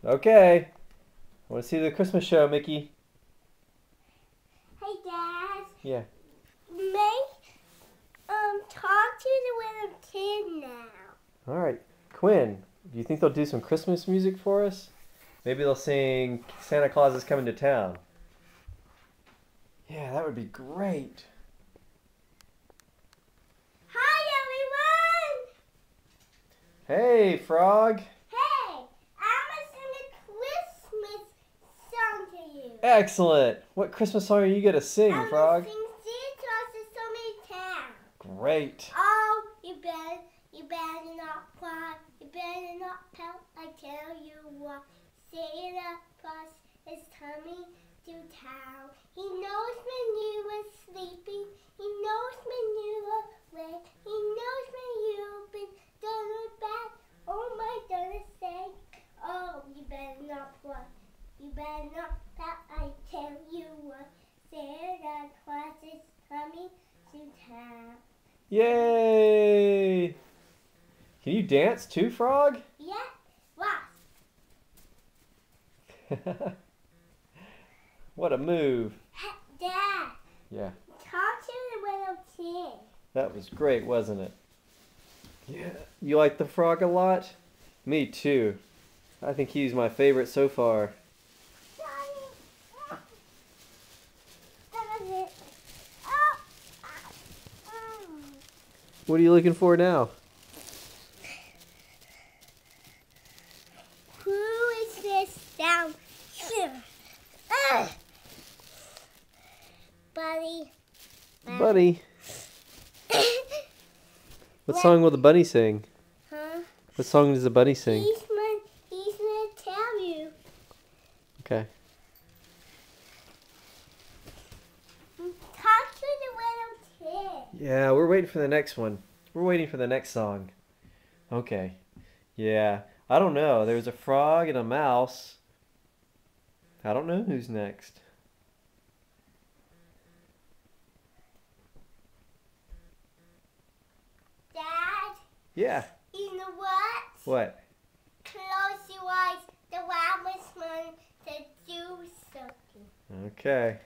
Okay. I want to see the Christmas show, Mickey. Hey, Dad. Yeah. Talk to the little kid now. All right. Quinn, do you think they'll do some Christmas music for us? Maybe they'll sing Santa Claus is Coming to Town. Yeah, that would be great. Hi, everyone. Hey, Frog. Hey, I'm going to sing a Christmas song to you. Excellent. What Christmas song are you going to sing, Frog? I'm going to sing Santa Claus is Coming to Town. Great. Oh, you better not cry. You better not pout. I tell you what, Santa Claus is coming to town. He knows when you were sleeping. He knows when you were awake. He knows when you've been done with bad. Oh my goodness sake. Oh, you better not cry. You better not pout. I tell you what, Santa Claus is coming to town. Yay! Can you dance too, Frog? Yeah, what? What a move. Dad, Yeah, talk to the little kid. that was great, wasn't it? Yeah. You like the frog a lot? Me too. I think he's my favorite so far. That was it. What are you looking for now? Who is this down here? Buddy. Bunny. What song will the bunny sing? Huh? What song does the bunny sing? He's gonna tell you. Okay. Talk to the little kid. Yeah, we're waiting for the next one. We're waiting for the next song. Okay. Yeah. I don't know. There's a frog and a mouse. I don't know who's next. Dad, Yeah. you know what? What? Close your eyes. The rabbit's going to do something. Okay.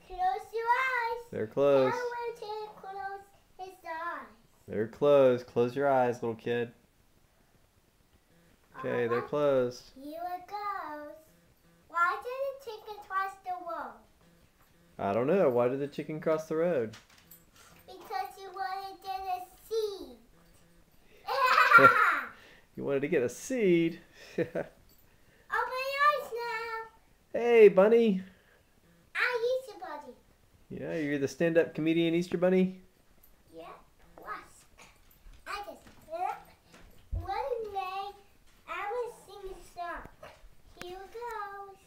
Close your eyes. They're closed. Tell him to close his eyes. They're closed. Close your eyes, little kid. Okay, they're closed. Here it goes. Why did the chicken cross the road? I don't know. Why did the chicken cross the road? Because you wanted to get a seed. You wanted to get a seed. Open your eyes now. Hey, Bunny. I eat your body. Yeah, you're the stand-up comedian Easter Bunny? Yeah, what? I just one day I was singing a song. Here it goes.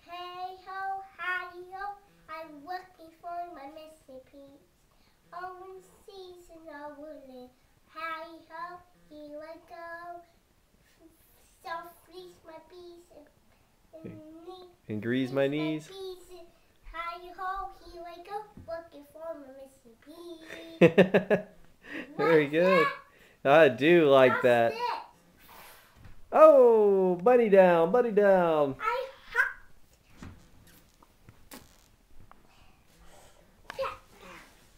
Hey ho, hi ho, I'm looking for my missing piece. Oh, in season I will live. Hi ho, here I go. So fleece my bees And grease my knees. Hi ho, here I go, looking for my missing piece. Very What's good. that? I do like What's that. this? Oh, bunny down, bunny down. I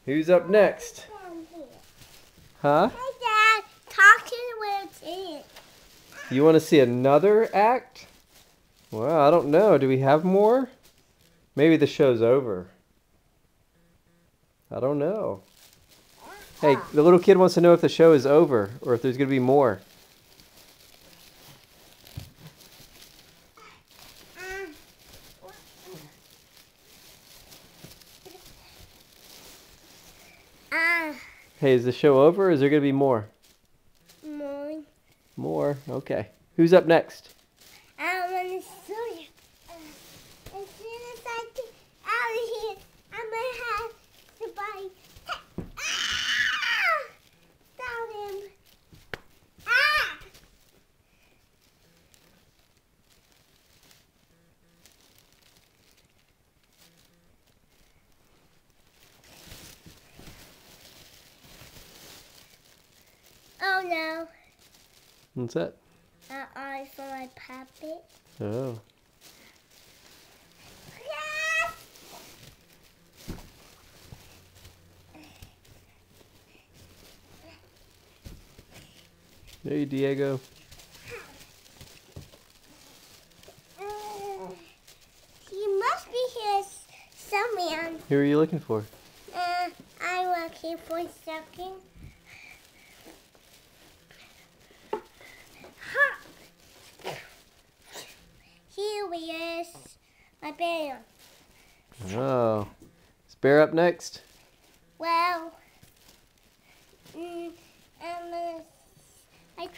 Who's up next? down here. Huh? Hi, Dad. Talk to the little kid. You want to see another act? Well, I don't know. Do we have more? Maybe the show's over. I don't know. Hey, the little kid wants to know if the show is over or if there's going to be more. Hey, is the show over or is there going to be more? More. More? Okay. Who's up next? I want to show you. As soon as I get out of here, I'm going to have somebody. Down him. Ah! Oh no. What's that? I for my my puppet. Oh. Hey, Diego. He must be here somewhere. Who are you looking for? I'm looking for something. Ha! Here he is. My bear. Oh. Is Bear up next? Well, I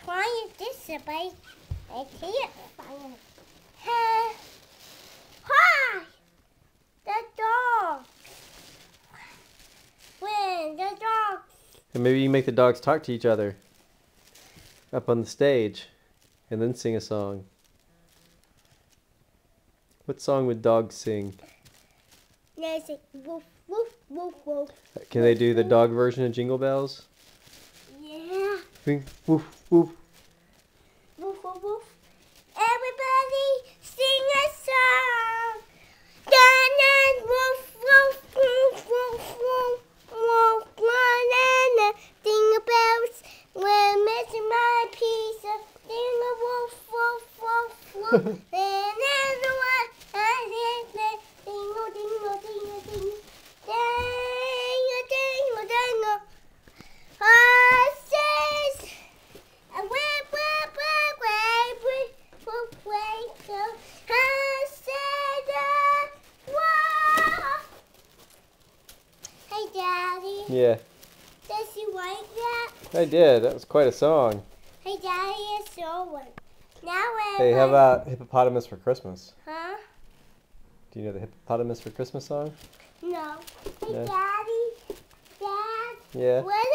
tried this, but I can't find it. Hi! The dog. When the dog. And maybe you make the dogs talk to each other up on the stage and then sing a song. What song would dogs sing? There's a woof, woof, woof, woof. Can they do the dog version of Jingle Bells? Yeah. Woof, woof, woof. Woof, woof, woof. Everybody sing a song. Dun, woof, woof, woof, woof, woof, woof, banana. Jingle bells, we're missing my pizza. Jingle woof, woof, woof, woof. Then everyone, dingle, dingle, dingle, dingle. Dingle, dingle, dingle. Horses. Whip, whip, whip, whip, whip, whip, whip, go. Horses. Whoa. Hey, Daddy. Yeah, Does you like that? I did. That was quite a song. Hey, Daddy, it's over. Now we're Hey, how about Hippopotamus for Christmas? Huh? Do you know the Hippopotamus for Christmas song? No. Hey, No. Daddy. Dad. Yeah. What